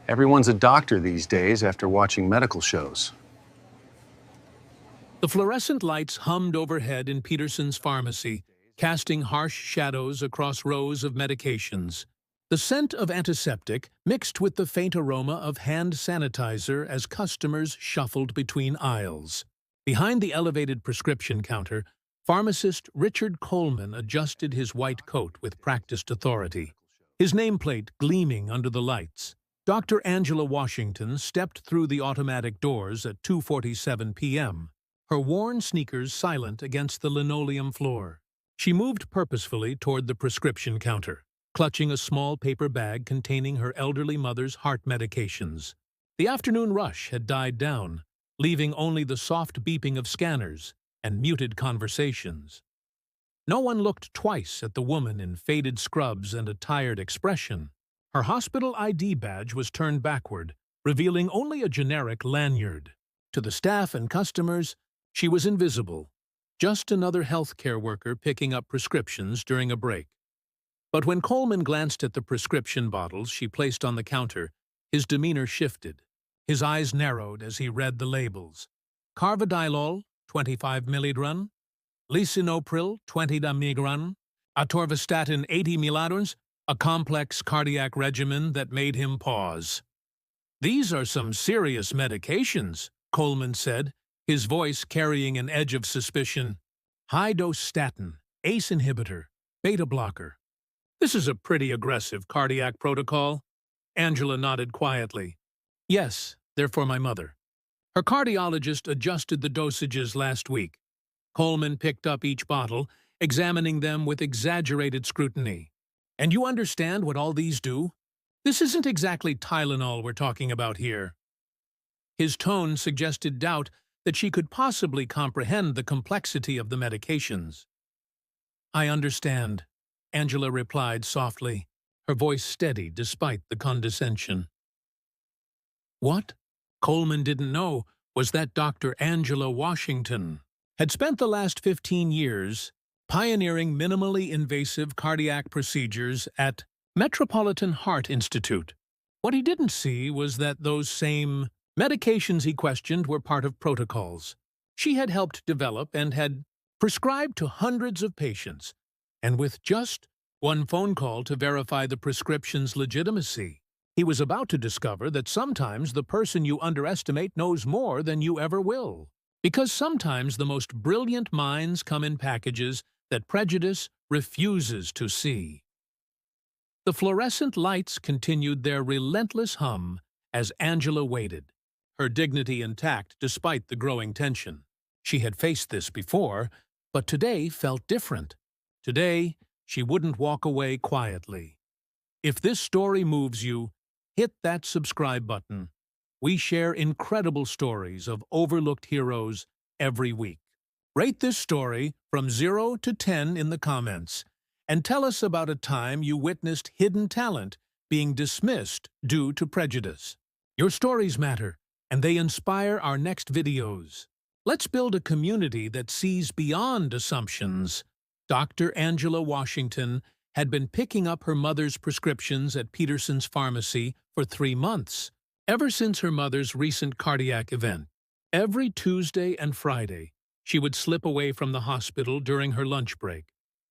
Everyone's a doctor these days after watching medical shows. The fluorescent lights hummed overhead in Peterson's pharmacy, casting harsh shadows across rows of medications. The scent of antiseptic mixed with the faint aroma of hand sanitizer as customers shuffled between aisles. Behind the elevated prescription counter, pharmacist Richard Coleman adjusted his white coat with practiced authority, his nameplate gleaming under the lights. Dr. Angela Washington stepped through the automatic doors at 2:47 p.m., her worn sneakers silent against the linoleum floor. She moved purposefully toward the prescription counter, clutching a small paper bag containing her elderly mother's heart medications. The afternoon rush had died down, leaving only the soft beeping of scanners and muted conversations. No one looked twice at the woman in faded scrubs and a tired expression. Her hospital ID badge was turned backward, revealing only a generic lanyard. To the staff and customers, she was invisible, just another healthcare worker picking up prescriptions during a break. But when Coleman glanced at the prescription bottles she placed on the counter, his demeanor shifted. His eyes narrowed as he read the labels. Carvedilol, 25 mg, lisinopril, 20 mg, atorvastatin, 80 mg, a complex cardiac regimen that made him pause. "These are some serious medications," Coleman said, his voice carrying an edge of suspicion. "High-dose statin, ACE inhibitor, beta blocker. This is a pretty aggressive cardiac protocol." Angela nodded quietly. "Yes, they're for my mother." Her cardiologist adjusted the dosages last week. Coleman picked up each bottle, examining them with exaggerated scrutiny. "And you understand what all these do? This isn't exactly Tylenol we're talking about here." His tone suggested doubt that she could possibly comprehend the complexity of the medications. "I understand," Angela replied softly, her voice steady despite the condescension. What Coleman didn't know was that Dr. Angela Washington had spent the last 15 years pioneering minimally invasive cardiac procedures at Metropolitan Heart Institute. What he didn't see was that those same medications he questioned were part of protocols she had helped develop and had prescribed to hundreds of patients, and with just one phone call to verify the prescription's legitimacy, he was about to discover that sometimes the person you underestimate knows more than you ever will. Because sometimes the most brilliant minds come in packages that prejudice refuses to see. The fluorescent lights continued their relentless hum as Angela waited, her dignity intact despite the growing tension. She had faced this before, but today felt different. Today, she wouldn't walk away quietly. If this story moves you, hit that subscribe button. We share incredible stories of overlooked heroes every week. Rate this story from 0 to 10 in the comments, and tell us about a time you witnessed hidden talent being dismissed due to prejudice. Your stories matter, and they inspire our next videos. Let's build a community that sees beyond assumptions. Dr. Angela Washington had been picking up her mother's prescriptions at Peterson's pharmacy for 3 months, ever since her mother's recent cardiac event. Every Tuesday and Friday, she would slip away from the hospital during her lunch break,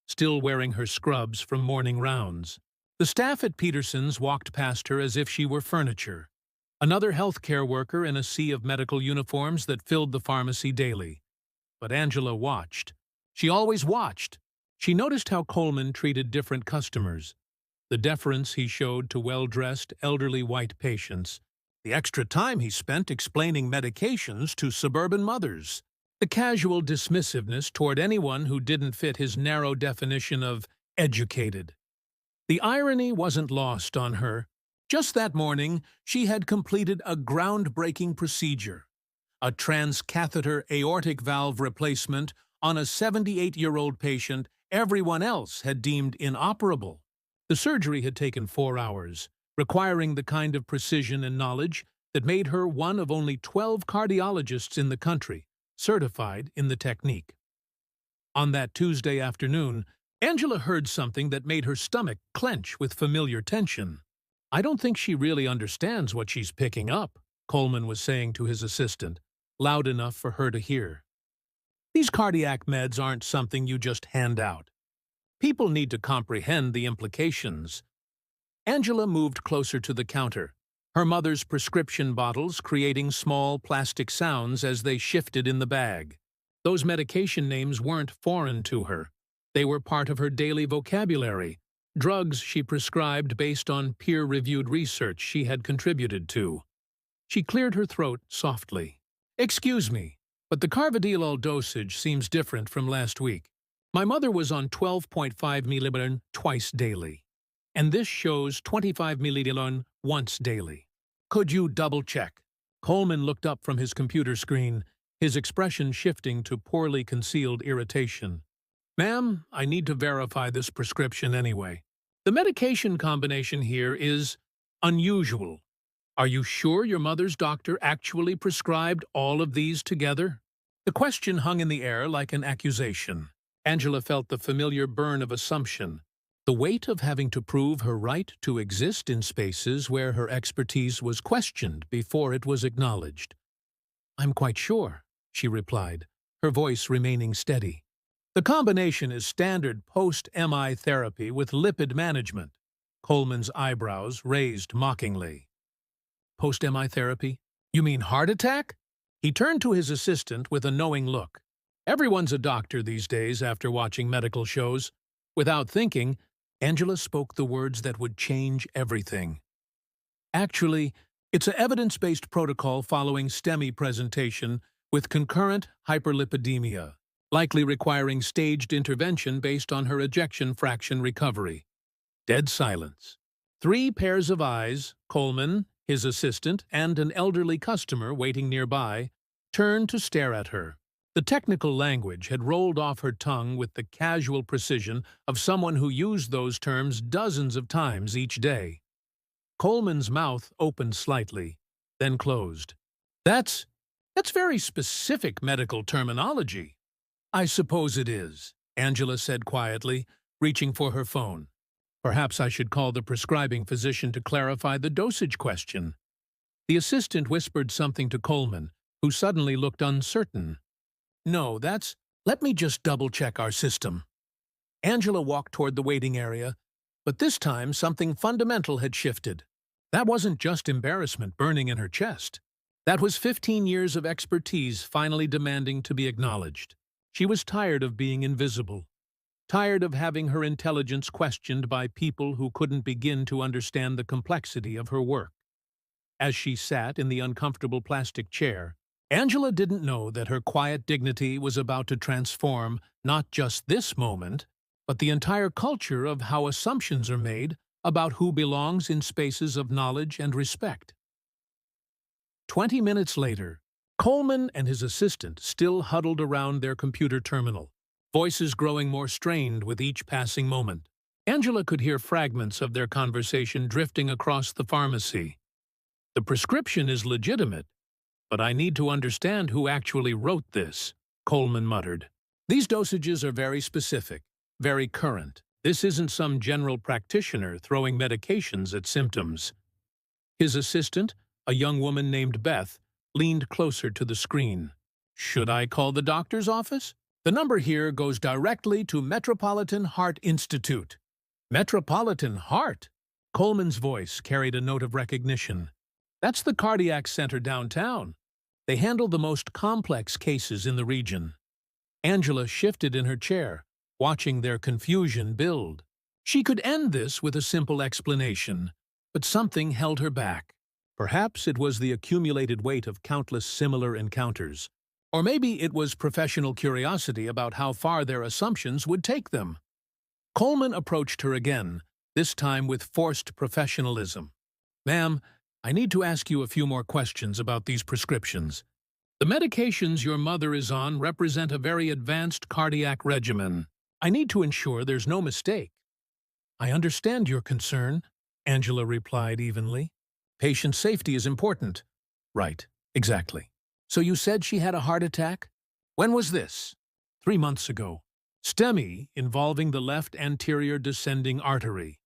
still wearing her scrubs from morning rounds. The staff at Peterson's walked past her as if she were furniture, another healthcare worker in a sea of medical uniforms that filled the pharmacy daily. But Angela watched. She always watched. She noticed how Coleman treated different customers, the deference he showed to well-dressed, elderly white patients, the extra time he spent explaining medications to suburban mothers, the casual dismissiveness toward anyone who didn't fit his narrow definition of educated. The irony wasn't lost on her. Just that morning, she had completed a groundbreaking procedure, a transcatheter aortic valve replacement on a 78-year-old patient everyone else had deemed inoperable. The surgery had taken 4 hours, requiring the kind of precision and knowledge that made her one of only 12 cardiologists in the country certified in the technique. On that Tuesday afternoon, Angela heard something that made her stomach clench with familiar tension. I don't think she really understands what she's picking up, Coleman was saying to his assistant, loud enough for her to hear. These cardiac meds aren't something you just hand out. People need to comprehend the implications. Angela moved closer to the counter, her mother's prescription bottles creating small plastic sounds as they shifted in the bag. Those medication names weren't foreign to her. They were part of her daily vocabulary, drugs she prescribed based on peer-reviewed research she had contributed to. She cleared her throat softly. "Excuse me, but the carvedilol dosage seems different from last week. My mother was on 12.5 milliliters twice daily, and this shows 25 milliliters once daily. Could you double-check?" Coleman looked up from his computer screen, his expression shifting to poorly concealed irritation. "Ma'am, I need to verify this prescription anyway. The medication combination here is unusual. Are you sure your mother's doctor actually prescribed all of these together?" The question hung in the air like an accusation. Angela felt the familiar burn of assumption, the weight of having to prove her right to exist in spaces where her expertise was questioned before it was acknowledged. "I'm quite sure," she replied, her voice remaining steady. "The combination is standard post-MI therapy with lipid management." Coleman's eyebrows raised mockingly. "Post-MI therapy? You mean heart attack?" He turned to his assistant with a knowing look. Everyone's a doctor these days after watching medical shows. Without thinking, Angela spoke the words that would change everything. "Actually, it's an evidence-based protocol following STEMI presentation with concurrent hyperlipidemia, likely requiring staged intervention based on her ejection fraction recovery." Dead silence. 3 pairs of eyes, Coleman, his assistant, and an elderly customer waiting nearby, turned to stare at her. The technical language had rolled off her tongue with the casual precision of someone who used those terms dozens of times each day. Coleman's mouth opened slightly, then closed. That's very specific medical terminology." "I suppose it is," Angela said quietly, reaching for her phone. "Perhaps I should call the prescribing physician to clarify the dosage question." The assistant whispered something to Coleman, who suddenly looked uncertain. "No, let me just double-check our system." Angela walked toward the waiting area, but this time something fundamental had shifted. That wasn't just embarrassment burning in her chest. That was 15 years of expertise finally demanding to be acknowledged. She was tired of being invisible, tired of having her intelligence questioned by people who couldn't begin to understand the complexity of her work. As she sat in the uncomfortable plastic chair, Angela didn't know that her quiet dignity was about to transform not just this moment, but the entire culture of how assumptions are made about who belongs in spaces of knowledge and respect. 20 minutes later, Coleman and his assistant still huddled around their computer terminal, voices growing more strained with each passing moment. Angela could hear fragments of their conversation drifting across the pharmacy. "The prescription is legitimate, but I need to understand who actually wrote this," Coleman muttered. "These dosages are very specific, very current. This isn't some general practitioner throwing medications at symptoms." His assistant, a young woman named Beth, leaned closer to the screen. "Should I call the doctor's office? The number here goes directly to Metropolitan Heart Institute." "Metropolitan Heart?" Coleman's voice carried a note of recognition. "That's the cardiac center downtown. They handle the most complex cases in the region." Angela shifted in her chair, watching their confusion build. She could end this with a simple explanation, but something held her back. Perhaps it was the accumulated weight of countless similar encounters, or maybe it was professional curiosity about how far their assumptions would take them. Coleman approached her again, this time with forced professionalism. "Ma'am, I need to ask you a few more questions about these prescriptions. The medications your mother is on represent a very advanced cardiac regimen. I need to ensure there's no mistake." "I understand your concern," Angela replied evenly. "Patient safety is important." "Right, exactly. So you said she had a heart attack? When was this?" 3 months ago. STEMI involving the left anterior descending artery."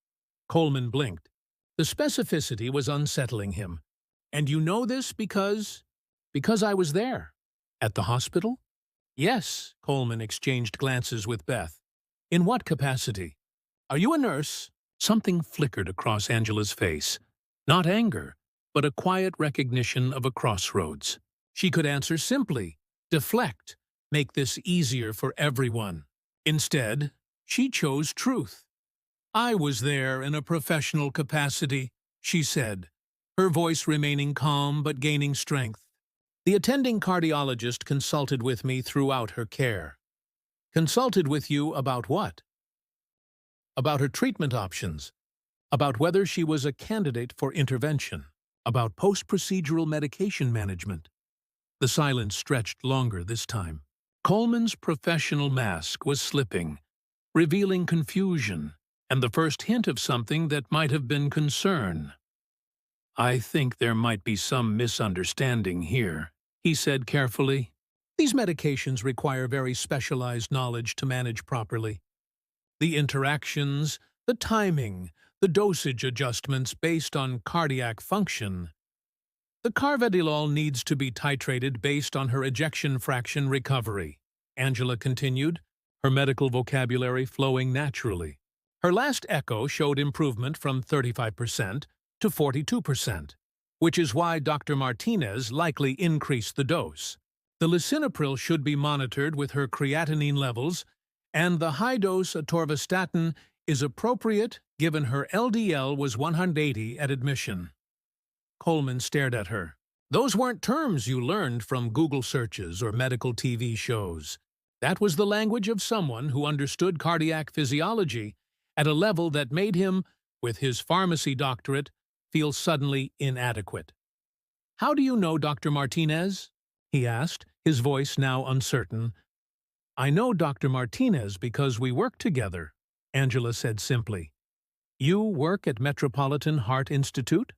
Coleman blinked. The specificity was unsettling him. "And you know this because I was there." "At the hospital?" "Yes," Coleman exchanged glances with Beth. "In what capacity?" "Are you a nurse?" Something flickered across Angela's face. Not anger, but a quiet recognition of a crossroads. She could answer simply, deflect, make this easier for everyone. Instead, she chose truth. "I was there in a professional capacity," she said, her voice remaining calm but gaining strength. "The attending cardiologist consulted with me throughout her care." "Consulted with you about what?" "About her treatment options, about whether she was a candidate for intervention, about post-procedural medication management." The silence stretched longer this time. Coleman's professional mask was slipping, revealing confusion and the first hint of something that might have been concern. "I think there might be some misunderstanding here," he said carefully. "These medications require very specialized knowledge to manage properly. The interactions, the timing, the dosage adjustments based on cardiac function. The carvedilol needs to be titrated based on her ejection fraction recovery," Angela continued, her medical vocabulary flowing naturally. "Her last echo showed improvement from 35% to 42%, which is why Dr. Martinez likely increased the dose. The lisinopril should be monitored with her creatinine levels, and the high-dose atorvastatin is appropriate given her LDL was 180 at admission." Coleman stared at her. "Those weren't terms you learned from Google searches or medical TV shows. That was the language of someone who understood cardiac physiology at a level that made him, with his pharmacy doctorate, feel suddenly inadequate." "How do you know Dr. Martinez?" he asked, his voice now uncertain. "I know Dr. Martinez because we work together," Angela said simply. "You work at Metropolitan Heart Institute?"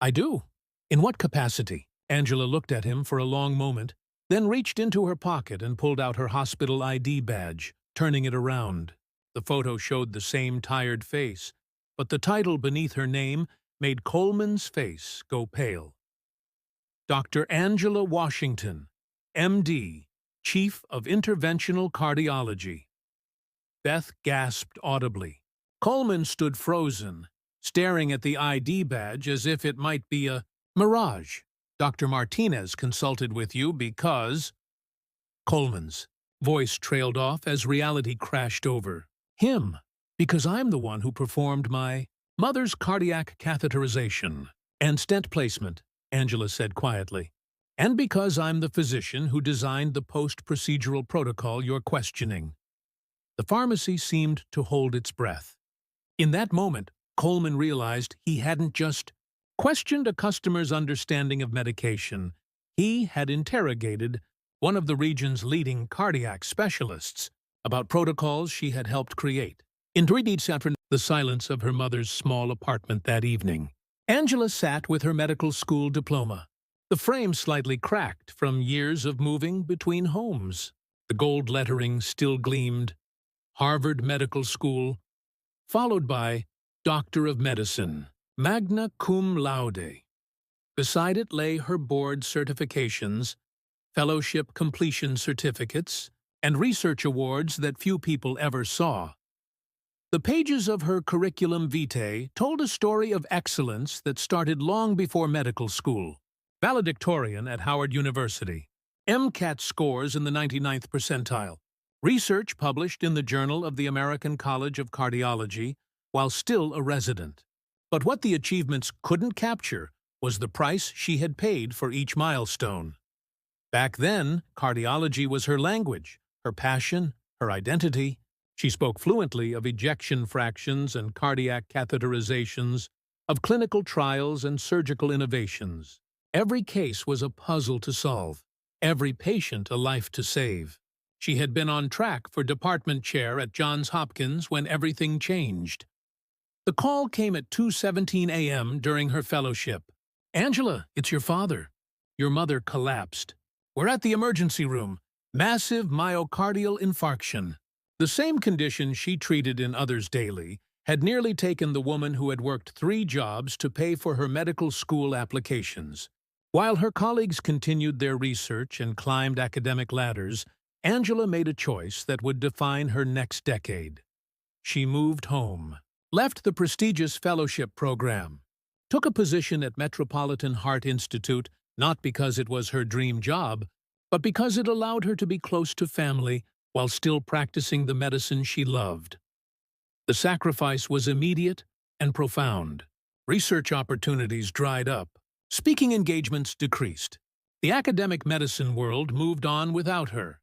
"I do." "In what capacity?" Angela looked at him for a long moment, then reached into her pocket and pulled out her hospital ID badge, turning it around. The photo showed the same tired face, but the title beneath her name made Coleman's face go pale. "Dr. Angela Washington, M.D., Chief of Interventional Cardiology." Beth gasped audibly. Coleman stood frozen, staring at the ID badge as if it might be a mirage. "Dr. Martinez consulted with you because—" Coleman's voice trailed off as reality crashed over. "Him, because I'm the one who performed my mother's cardiac catheterization and stent placement," Angela said quietly. "And because I'm the physician who designed the post-procedural protocol you're questioning." The pharmacy seemed to hold its breath. In that moment, Coleman realized he hadn't just questioned a customer's understanding of medication. He had interrogated one of the region's leading cardiac specialists about protocols she had helped create. In the silence of her mother's small apartment that evening, Angela sat with her medical school diploma, the frame slightly cracked from years of moving between homes. The gold lettering still gleamed, Harvard Medical School, followed by Doctor of Medicine, magna cum laude. Beside it lay her board certifications, fellowship completion certificates, and research awards that few people ever saw. The pages of her curriculum vitae told a story of excellence that started long before medical school. Valedictorian at Howard University, MCAT scores in the 99th percentile, research published in the Journal of the American College of Cardiology while still a resident. But what the achievements couldn't capture was the price she had paid for each milestone. Back then, cardiology was her language, her passion, her identity. She spoke fluently of ejection fractions and cardiac catheterizations, of clinical trials and surgical innovations. Every case was a puzzle to solve, every patient a life to save. She had been on track for department chair at Johns Hopkins when everything changed. The call came at 2:17 a.m. during her fellowship. "Angela, it's your father." Your mother collapsed. "We're at the emergency room. Massive myocardial infarction." The same condition she treated in others daily had nearly taken the woman who had worked 3 jobs to pay for her medical school applications. While her colleagues continued their research and climbed academic ladders, Angela made a choice that would define her next decade. She moved home, left the prestigious fellowship program, took a position at Metropolitan Heart Institute not because it was her dream job, but because it allowed her to be close to family while still practicing the medicine she loved. The sacrifice was immediate and profound. Research opportunities dried up. Speaking engagements decreased. The academic medicine world moved on without her,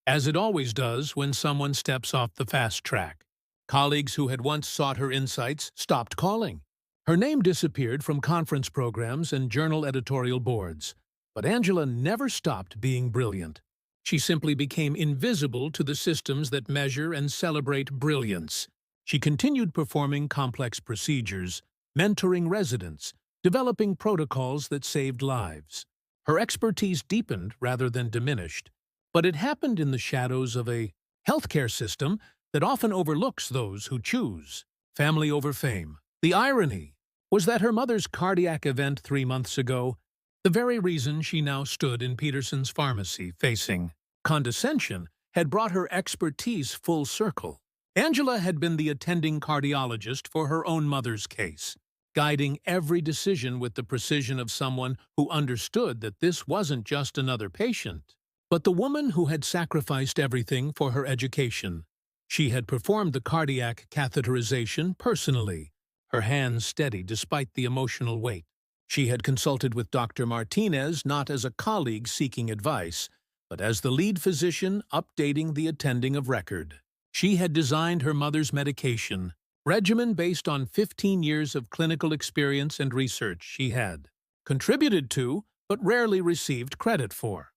as it always does when someone steps off the fast track. Colleagues who had once sought her insights stopped calling. Her name disappeared from conference programs and journal editorial boards. But Angela never stopped being brilliant. She simply became invisible to the systems that measure and celebrate brilliance. She continued performing complex procedures, mentoring residents, developing protocols that saved lives. Her expertise deepened rather than diminished, but it happened in the shadows of a healthcare system that often overlooks those who choose family over fame. The irony was that her mother's cardiac event 3 months ago, the very reason she now stood in Peterson's pharmacy facing condescension, had brought her expertise full circle. Angela had been the attending cardiologist for her own mother's case, guiding every decision with the precision of someone who understood that this wasn't just another patient, but the woman who had sacrificed everything for her education. She had performed the cardiac catheterization personally, her hands steady despite the emotional weight. She had consulted with Dr. Martinez not as a colleague seeking advice, but as the lead physician updating the attending of record. She had designed her mother's medication regimen based on 15 years of clinical experience and research she had contributed to, but rarely received credit for.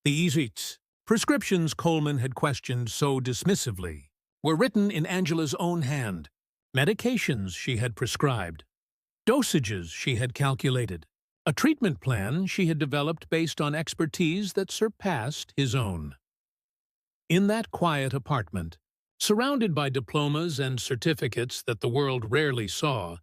The easy prescriptions Coleman had questioned so dismissively were written in Angela's own hand, medications she had prescribed, dosages she had calculated, a treatment plan she had developed based on expertise that surpassed his own. In that quiet apartment, surrounded by diplomas and certificates that the world rarely saw,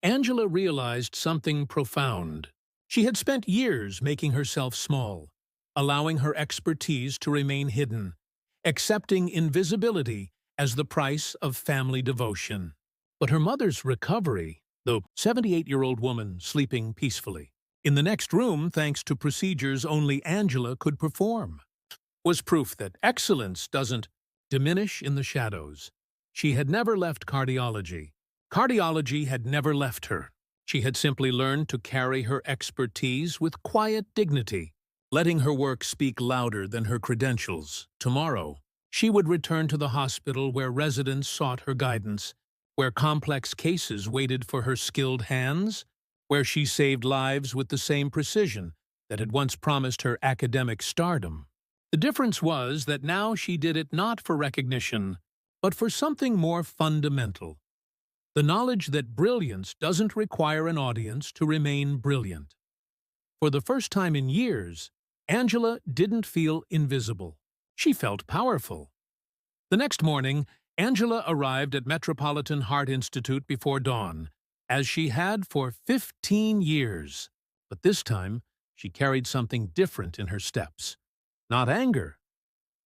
Angela realized something profound. She had spent years making herself small, allowing her expertise to remain hidden, accepting invisibility as the price of family devotion. But her mother's recovery, the 78-year-old woman sleeping peacefully in the next room thanks to procedures only Angela could perform, was proof that excellence doesn't diminish in the shadows. She had never left cardiology. Cardiology had never left her. She had simply learned to carry her expertise with quiet dignity, letting her work speak louder than her credentials. Tomorrow, she would return to the hospital where residents sought her guidance, where complex cases waited for her skilled hands, where she saved lives with the same precision that had once promised her academic stardom. The difference was that now she did it not for recognition, but for something more fundamental. The knowledge that brilliance doesn't require an audience to remain brilliant. For the first time in years, Angela didn't feel invisible. She felt powerful. The next morning, Angela arrived at Metropolitan Heart Institute before dawn, as she had for 15 years. But this time, she carried something different in her steps. Not anger,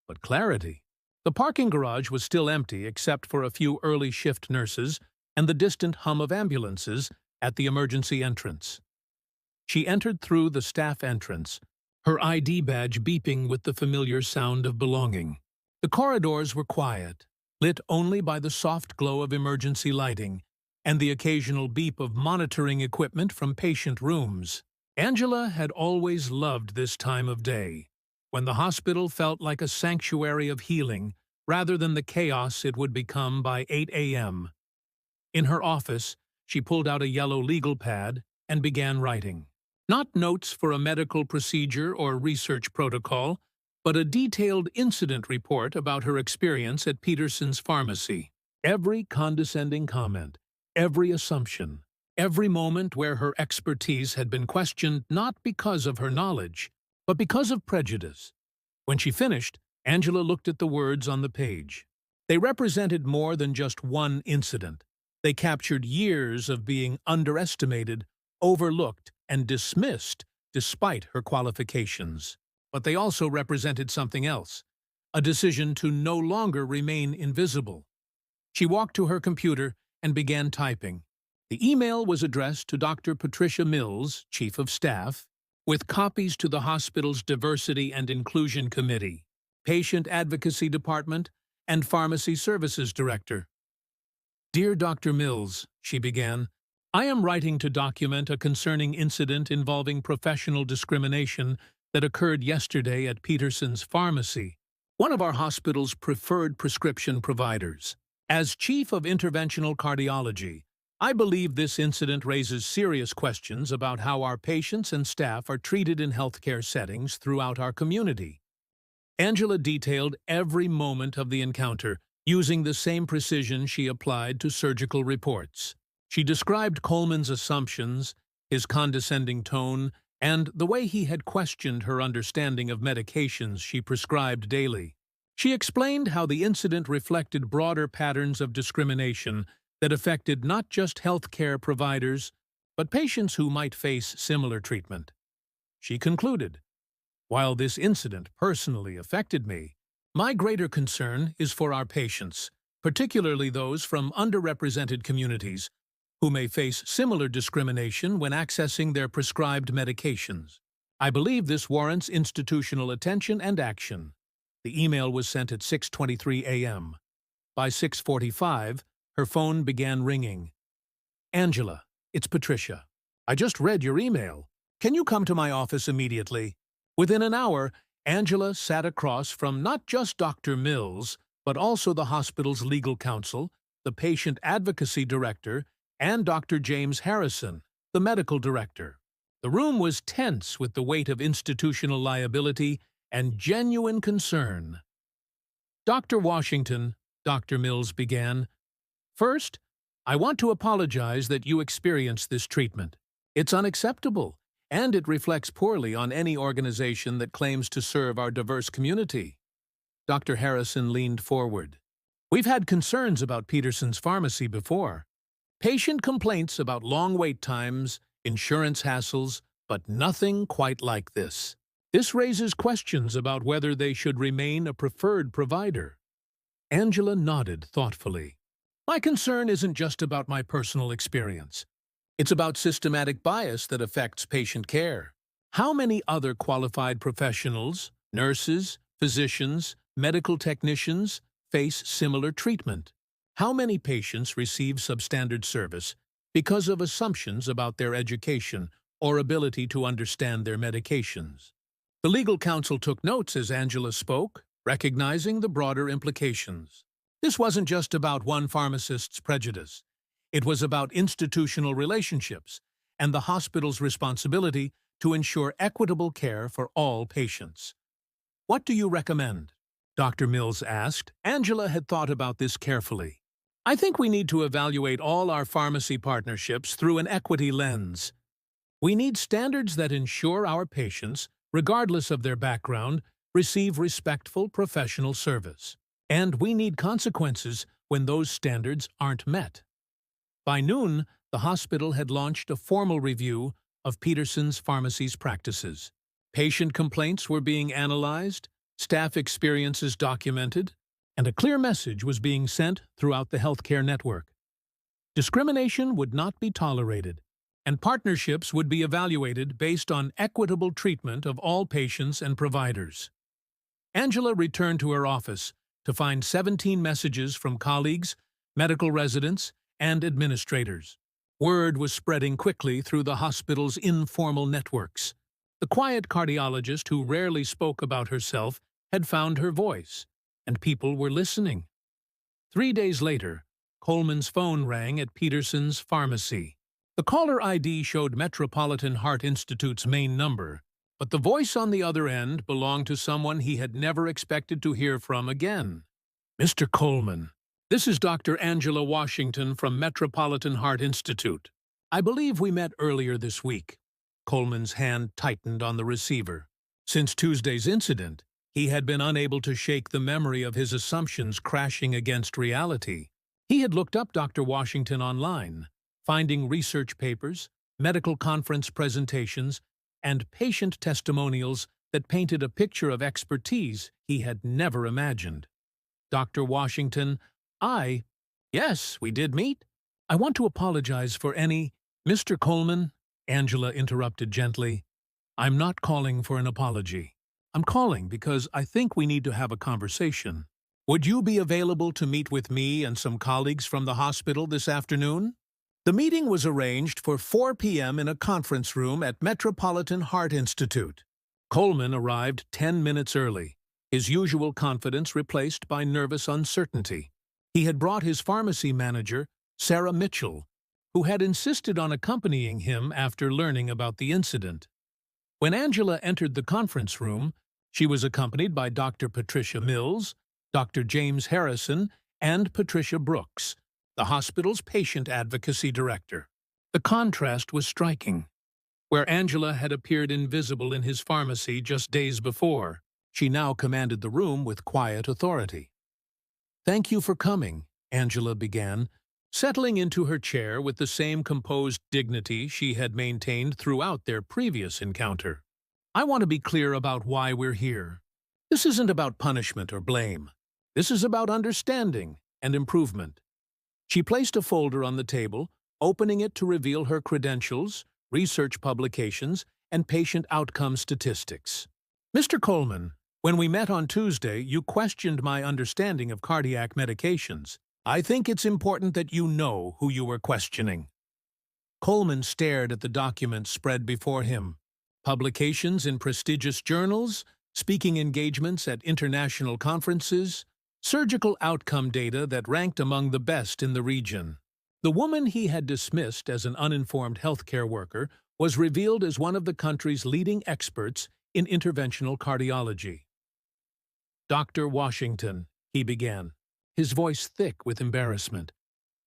but clarity. The parking garage was still empty except for a few early shift nurses and the distant hum of ambulances at the emergency entrance. She entered through the staff entrance, her ID badge beeping with the familiar sound of belonging. The corridors were quiet, lit only by the soft glow of emergency lighting and the occasional beep of monitoring equipment from patient rooms. Angela had always loved this time of day, when the hospital felt like a sanctuary of healing rather than the chaos it would become by 8 a.m. In her office, she pulled out a yellow legal pad and began writing. Not notes for a medical procedure or research protocol, but a detailed incident report about her experience at Peterson's pharmacy. Every condescending comment, every assumption, every moment where her expertise had been questioned not because of her knowledge, but because of prejudice. When she finished, Angela looked at the words on the page. They represented more than just one incident. They captured years of being underestimated, overlooked, and dismissed despite her qualifications. But they also represented something else, a decision to no longer remain invisible. She walked to her computer and began typing. The email was addressed to Dr. Patricia Mills, Chief of Staff, with copies to the hospital's Diversity and Inclusion Committee, Patient Advocacy Department, and Pharmacy Services Director. "Dear Dr. Mills," she began, "I am writing to document a concerning incident involving professional discrimination that occurred yesterday at Peterson's Pharmacy, one of our hospital's preferred prescription providers. As Chief of Interventional Cardiology, I believe this incident raises serious questions about how our patients and staff are treated in healthcare settings throughout our community." Angela detailed every moment of the encounter, using the same precision she applied to surgical reports. She described Coleman's assumptions, his condescending tone, and the way he had questioned her understanding of medications she prescribed daily. She explained how the incident reflected broader patterns of discrimination that affected not just healthcare providers, but patients who might face similar treatment. She concluded, "While this incident personally affected me, my greater concern is for our patients, particularly those from underrepresented communities, who may face similar discrimination when accessing their prescribed medications. I believe this warrants institutional attention and action." The email was sent at 6:23 a.m. By 6:45, her phone began ringing. "Angela, it's Patricia. I just read your email. Can you come to my office immediately?" Within an hour, Angela sat across from not just Dr. Mills, but also the hospital's legal counsel, the patient advocacy director, and Dr. James Harrison, the medical director. The room was tense with the weight of institutional liability and genuine concern. "Dr. Washington," Dr. Mills began, "first, I want to apologize that you experienced this treatment. It's unacceptable, and it reflects poorly on any organization that claims to serve our diverse community." Dr. Harrison leaned forward. "We've had concerns about Peterson's Pharmacy before. Patient complaints about long wait times, insurance hassles, but nothing quite like this. This raises questions about whether they should remain a preferred provider." Angela nodded thoughtfully. "My concern isn't just about my personal experience. It's about systematic bias that affects patient care. How many other qualified professionals, nurses, physicians, medical technicians, face similar treatment? How many patients receive substandard service because of assumptions about their education or ability to understand their medications?" The legal counsel took notes as Angela spoke, recognizing the broader implications. This wasn't just about one pharmacist's prejudice. It was about institutional relationships and the hospital's responsibility to ensure equitable care for all patients. "What do you recommend?" Dr. Mills asked. Angela had thought about this carefully. "I think we need to evaluate all our pharmacy partnerships through an equity lens. We need standards that ensure our patients, regardless of their background, receive respectful professional service. And we need consequences when those standards aren't met." By noon, the hospital had launched a formal review of Peterson's Pharmacy's practices. Patient complaints were being analyzed, staff experiences documented, and a clear message was being sent throughout the healthcare network. Discrimination would not be tolerated, and partnerships would be evaluated based on equitable treatment of all patients and providers. Angela returned to her office to find 17 messages from colleagues, medical residents, and administrators. Word was spreading quickly through the hospital's informal networks. The quiet cardiologist who rarely spoke about herself had found her voice, and people were listening. 3 days later, Coleman's phone rang at Peterson's Pharmacy. The caller ID showed Metropolitan Heart Institute's main number, but the voice on the other end belonged to someone he had never expected to hear from again. "Mr. Coleman, this is Dr. Angela Washington from Metropolitan Heart Institute. I believe we met earlier this week." Coleman's hand tightened on the receiver. Since Tuesday's incident, He had been unable to shake the memory of his assumptions crashing against reality. He had looked up Dr. Washington online, finding research papers, medical conference presentations, and patient testimonials that painted a picture of expertise he had never imagined. Dr. Washington, yes, we did meet. I want to apologize for any— Mr. Coleman, Angela interrupted gently. I'm not calling for an apology. I'm calling because I think we need to have a conversation. Would you be available to meet with me and some colleagues from the hospital this afternoon? The meeting was arranged for 4 p.m. in a conference room at Metropolitan Heart Institute. Coleman arrived 10 minutes early, his usual confidence replaced by nervous uncertainty. He had brought his pharmacy manager, Sarah Mitchell, who had insisted on accompanying him after learning about the incident. When Angela entered the conference room, she was accompanied by Dr. Patricia Mills, Dr. James Harrison, and Patricia Brooks, the hospital's patient advocacy director. The contrast was striking. Where Angela had appeared invisible in his pharmacy just days before, she now commanded the room with quiet authority. "Thank you for coming," Angela began, settling into her chair with the same composed dignity she had maintained throughout their previous encounter. "I want to be clear about why we're here. This isn't about punishment or blame. This is about understanding and improvement." She placed a folder on the table, opening it to reveal her credentials, research publications, and patient outcome statistics. "Mr. Coleman, when we met on Tuesday, you questioned my understanding of cardiac medications. I think it's important that you know who you were questioning." Coleman stared at the documents spread before him. Publications in prestigious journals, speaking engagements at international conferences, surgical outcome data that ranked among the best in the region. The woman he had dismissed as an uninformed healthcare worker was revealed as one of the country's leading experts in interventional cardiology. "Dr. Washington," he began, his voice thick with embarrassment.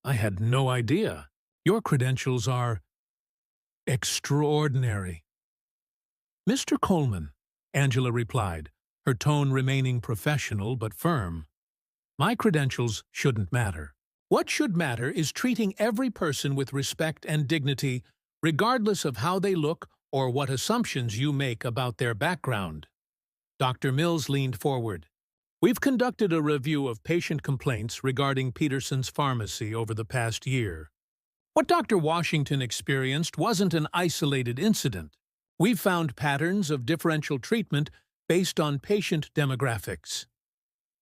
"I had no idea. Your credentials are extraordinary." "Mr. Coleman," Angela replied, her tone remaining professional but firm. "My credentials shouldn't matter. What should matter is treating every person with respect and dignity, regardless of how they look or what assumptions you make about their background." Dr. Mills leaned forward. "We've conducted a review of patient complaints regarding Peterson's Pharmacy over the past year. What Dr. Washington experienced wasn't an isolated incident. We've found patterns of differential treatment based on patient demographics."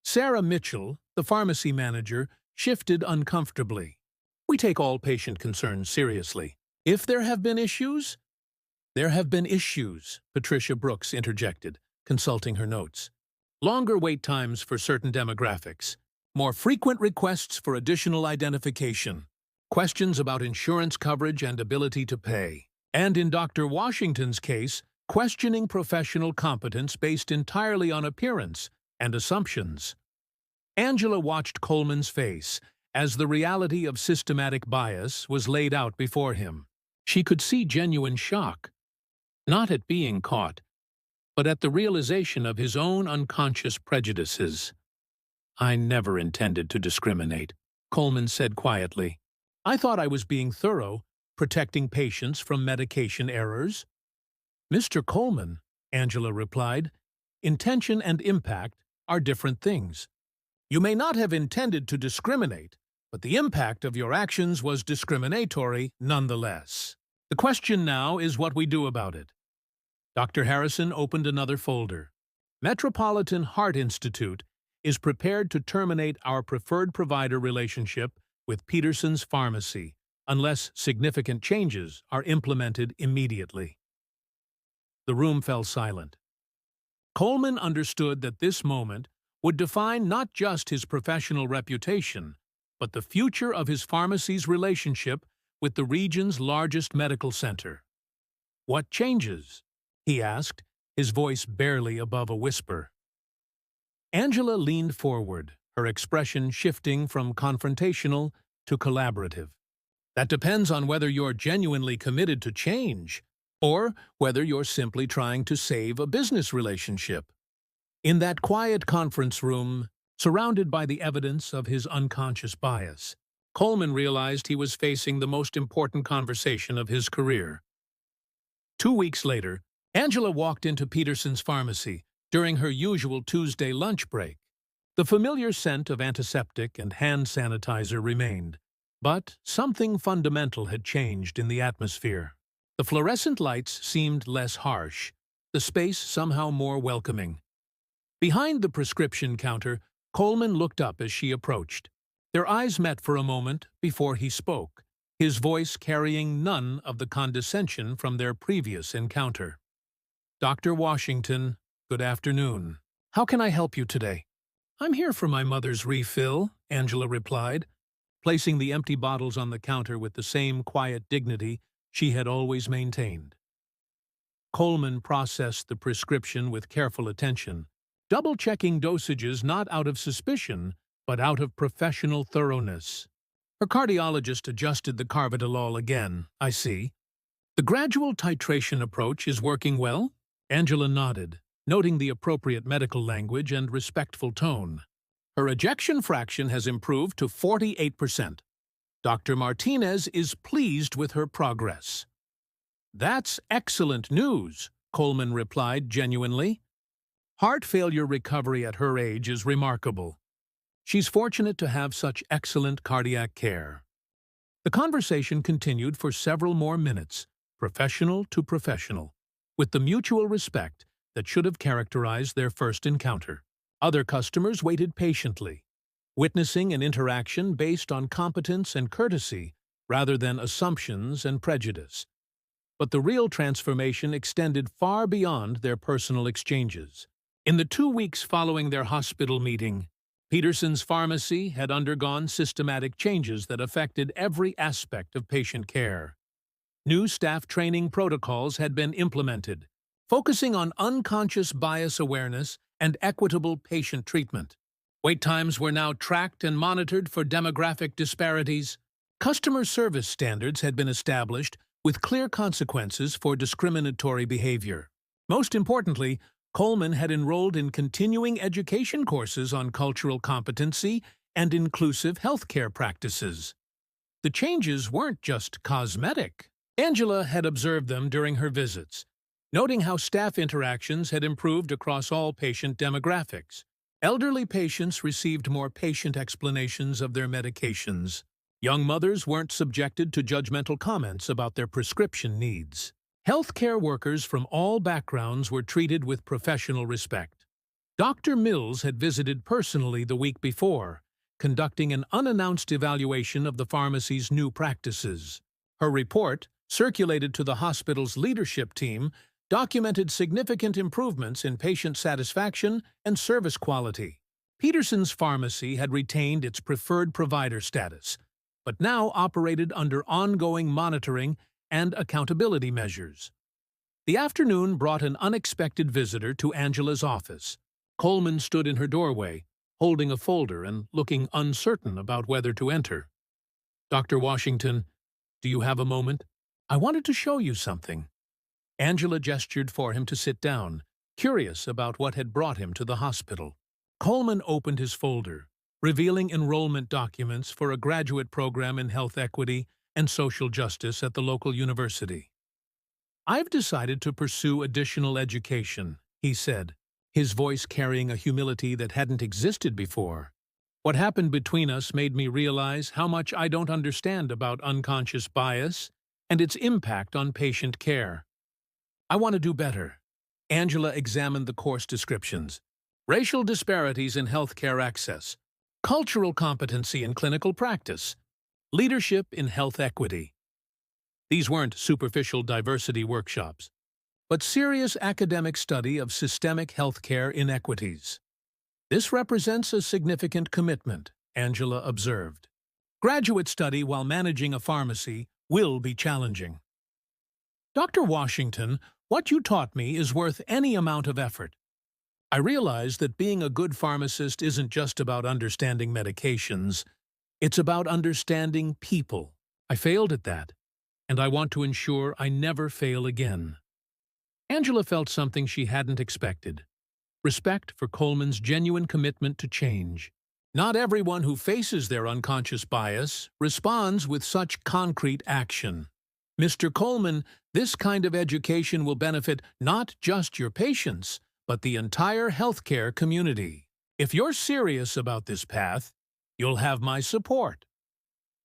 Sarah Mitchell, the pharmacy manager, shifted uncomfortably. "We take all patient concerns seriously. If there have been issues—" "There have been issues," Patricia Brooks interjected, consulting her notes. "Longer wait times for certain demographics, more frequent requests for additional identification, questions about insurance coverage and ability to pay, and in Dr. Washington's case, questioning professional competence based entirely on appearance and assumptions." Angela watched Coleman's face as the reality of systematic bias was laid out before him. She could see genuine shock, not at being caught, but at the realization of his own unconscious prejudices. "I never intended to discriminate," Coleman said quietly. "I thought I was being thorough, protecting patients from medication errors." "Mr. Coleman," Angela replied, "intention and impact are different things. You may not have intended to discriminate, but the impact of your actions was discriminatory nonetheless. The question now is what we do about it." Dr. Harrison opened another folder. "Metropolitan Heart Institute is prepared to terminate our preferred provider relationship with Peterson's Pharmacy unless significant changes are implemented immediately." The room fell silent. Coleman understood that this moment would define not just his professional reputation, but the future of his pharmacy's relationship with the region's largest medical center. "What changes?" he asked, his voice barely above a whisper. Angela leaned forward, her expression shifting from confrontational to collaborative. "That depends on whether you're genuinely committed to change, or whether you're simply trying to save a business relationship. In that quiet conference room, surrounded by the evidence of his unconscious bias, Coleman realized he was facing the most important conversation of his career. 2 weeks later, Angela walked into Peterson's pharmacy during her usual Tuesday lunch break. The familiar scent of antiseptic and hand sanitizer remained, but something fundamental had changed in the atmosphere. The fluorescent lights seemed less harsh, the space somehow more welcoming. Behind the prescription counter, Coleman looked up as she approached. Their eyes met for a moment before he spoke, his voice carrying none of the condescension from their previous encounter. "Dr. Washington, good afternoon. How can I help you today?" "I'm here for my mother's refill," Angela replied, placing the empty bottles on the counter with the same quiet dignity she had always maintained. Coleman processed the prescription with careful attention, double-checking dosages not out of suspicion, but out of professional thoroughness. Her cardiologist adjusted the carvedilol again. "I see. The gradual titration approach is working well?" Angela nodded, noting the appropriate medical language and respectful tone. "Her ejection fraction has improved to 48%. Dr. Martinez is pleased with her progress." "That's excellent news," Coleman replied genuinely. "Heart failure recovery at her age is remarkable. She's fortunate to have such excellent cardiac care." The conversation continued for several more minutes, professional to professional, with the mutual respect that should have characterized their first encounter. Other customers waited patiently, witnessing an interaction based on competence and courtesy rather than assumptions and prejudice. But the real transformation extended far beyond their personal exchanges. In the 2 weeks following their hospital meeting, Peterson's pharmacy had undergone systematic changes that affected every aspect of patient care. New staff training protocols had been implemented, focusing on unconscious bias awareness and equitable patient treatment. Wait times were now tracked and monitored for demographic disparities. Customer service standards had been established with clear consequences for discriminatory behavior. Most importantly, Coleman had enrolled in continuing education courses on cultural competency and inclusive healthcare practices. The changes weren't just cosmetic. Angela had observed them during her visits, noting how staff interactions had improved across all patient demographics. Elderly patients received more patient explanations of their medications. Young mothers weren't subjected to judgmental comments about their prescription needs. Healthcare workers from all backgrounds were treated with professional respect. Dr. Mills had visited personally the week before, conducting an unannounced evaluation of the pharmacy's new practices. Her report, circulated to the hospital's leadership team, documented significant improvements in patient satisfaction and service quality. Peterson's pharmacy had retained its preferred provider status, but now operated under ongoing monitoring and accountability measures. The afternoon brought an unexpected visitor to Angela's office. Coleman stood in her doorway, holding a folder and looking uncertain about whether to enter. "Dr. Washington, do you have a moment? I wanted to show you something." Angela gestured for him to sit down, curious about what had brought him to the hospital. Coleman opened his folder, revealing enrollment documents for a graduate program in health equity and social justice at the local university. "I've decided to pursue additional education," he said, his voice carrying a humility that hadn't existed before. "What happened between us made me realize how much I don't understand about unconscious bias and its impact on patient care. I want to do better." Angela examined the course descriptions. Racial disparities in healthcare access, cultural competency in clinical practice, leadership in health equity. These weren't superficial diversity workshops, but serious academic study of systemic healthcare inequities. "This represents a significant commitment," Angela observed. "Graduate study while managing a pharmacy will be challenging." "Dr. Washington, what you taught me is worth any amount of effort. I realize that being a good pharmacist isn't just about understanding medications. It's about understanding people. I failed at that, and I want to ensure I never fail again." Angela felt something she hadn't expected. respect for Coleman's genuine commitment to change. Not everyone who faces their unconscious bias responds with such concrete action. Mr. Coleman, this kind of education will benefit not just your patients, but the entire healthcare community. If you're serious about this path, you'll have my support.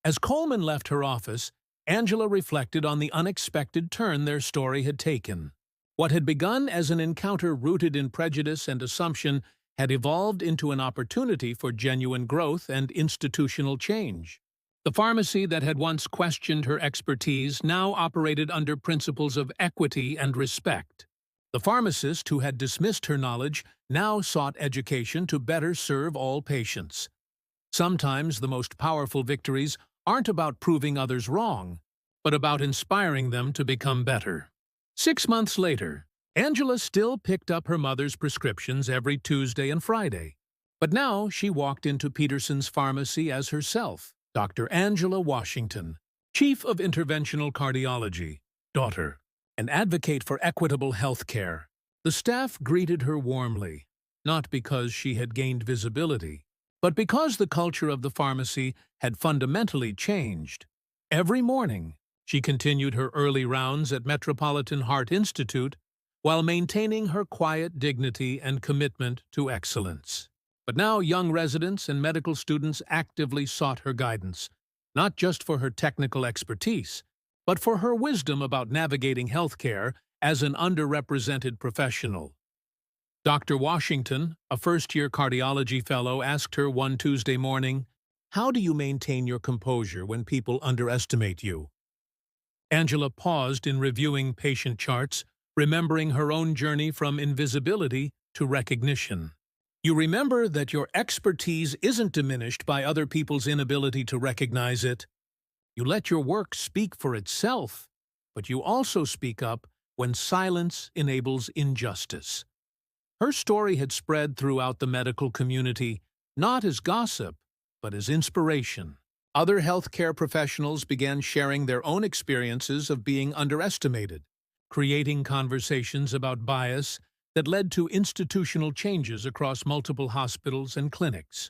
As Coleman left her office, Angela reflected on the unexpected turn their story had taken. What had begun as an encounter rooted in prejudice and assumption had evolved into an opportunity for genuine growth and institutional change. The pharmacy that had once questioned her expertise now operated under principles of equity and respect. The pharmacist who had dismissed her knowledge now sought education to better serve all patients. Sometimes the most powerful victories aren't about proving others wrong, but about inspiring them to become better. 6 months later, Angela still picked up her mother's prescriptions every Tuesday and Friday. But now she walked into Peterson's pharmacy as herself, Dr. Angela Washington, Chief of Interventional Cardiology, daughter, an advocate for equitable health care. The staff greeted her warmly, not because she had gained visibility, but because the culture of the pharmacy had fundamentally changed. Every morning, she continued her early rounds at Metropolitan Heart Institute while maintaining her quiet dignity and commitment to excellence. But now young residents and medical students actively sought her guidance, not just for her technical expertise, but for her wisdom about navigating healthcare as an underrepresented professional. Dr. Washington, a first-year cardiology fellow, asked her one Tuesday morning, "How do you maintain your composure when people underestimate you?" Angela paused in reviewing patient charts, remembering her own journey from invisibility to recognition. You remember that your expertise isn't diminished by other people's inability to recognize it. You let your work speak for itself, but you also speak up when silence enables injustice. Her story had spread throughout the medical community, not as gossip, but as inspiration. Other healthcare professionals began sharing their own experiences of being underestimated, creating conversations about bias that led to institutional changes across multiple hospitals and clinics.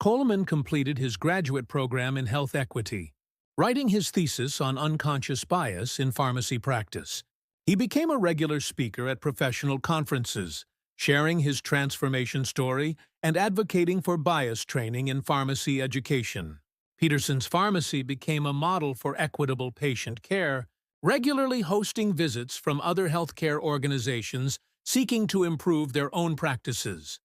Coleman completed his graduate program in health equity, writing his thesis on unconscious bias in pharmacy practice. He became a regular speaker at professional conferences, sharing his transformation story and advocating for bias training in pharmacy education. Peterson's pharmacy became a model for equitable patient care, regularly hosting visits from other healthcare organizations seeking to improve their own practices.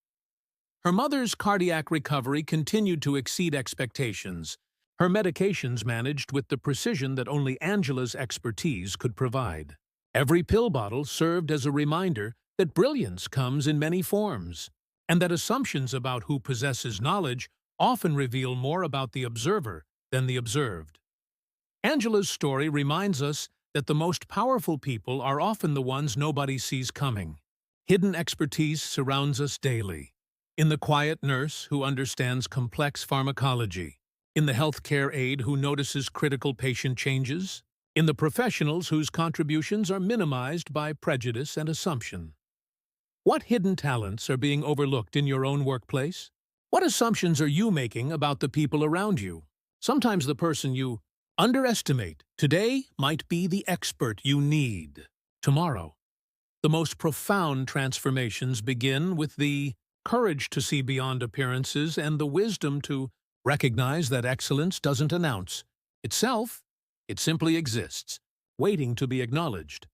Her mother's cardiac recovery continued to exceed expectations, her medications managed with the precision that only Angela's expertise could provide. Every pill bottle served as a reminder that brilliance comes in many forms, and that assumptions about who possesses knowledge often reveal more about the observer than the observed. Angela's story reminds us that the most powerful people are often the ones nobody sees coming. Hidden expertise surrounds us daily. In the quiet nurse who understands complex pharmacology, in the healthcare aide who notices critical patient changes, in the professionals whose contributions are minimized by prejudice and assumption. What hidden talents are being overlooked in your own workplace? What assumptions are you making about the people around you? Sometimes the person you underestimate today might be the expert you need tomorrow. The most profound transformations begin with the courage to see beyond appearances and the wisdom to recognize that excellence doesn't announce itself, it simply exists, waiting to be acknowledged.